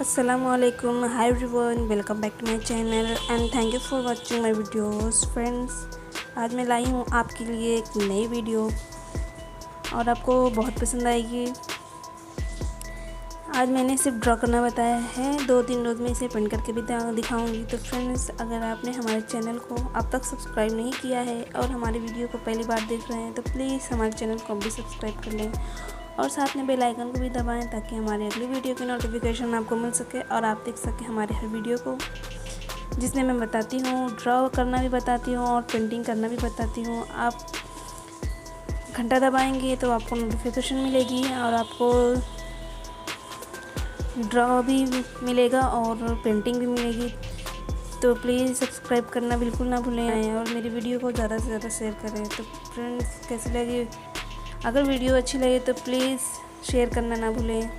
Assalamualaikum, hi everyone, welcome back to my channel and thank you for watching my videos friends। आज मैं लाई हूँ आपके लिए एक नई वीडियो और आपको बहुत पसंद आएगी। आज मैंने सिर्फ ड्रॉ करना बताया है, 2-3 रोज़ में इसे पेंट करके भी दिखाऊंगी। तो फ्रेंड्स, अगर आपने हमारे चैनल को अब तक सब्सक्राइब नहीं किया है और हमारी वीडियो को पहली बार देख रहे हैं तो प्लीज़ हमारे चैनल को भी सब्सक्राइब कर लें और साथ में बेल आइकन को भी दबाएं ताकि हमारी अगली वीडियो की नोटिफिकेशन आपको मिल सके और आप देख सकें हमारे हर वीडियो को, जिसमें मैं बताती हूँ, ड्रॉ करना भी बताती हूँ और पेंटिंग करना भी बताती हूँ। आप घंटा दबाएंगे तो आपको नोटिफिकेशन मिलेगी और आपको ड्रॉ भी मिलेगा और पेंटिंग भी मिलेगी। तो प्लीज़ सब्सक्राइब करना बिल्कुल ना भूलें और मेरी वीडियो को ज़्यादा से ज़्यादा शेयर करें। तो फ्रेंड्स, कैसी लगी? अगर वीडियो अच्छी लगे तो प्लीज़ शेयर करना ना भूलें।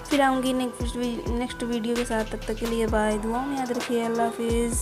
फिर आऊँगी नेक्स्ट वीडियो के साथ, तब तक के लिए बाय। दुआओं में याद रखिए। अल्लाह हाफिज़।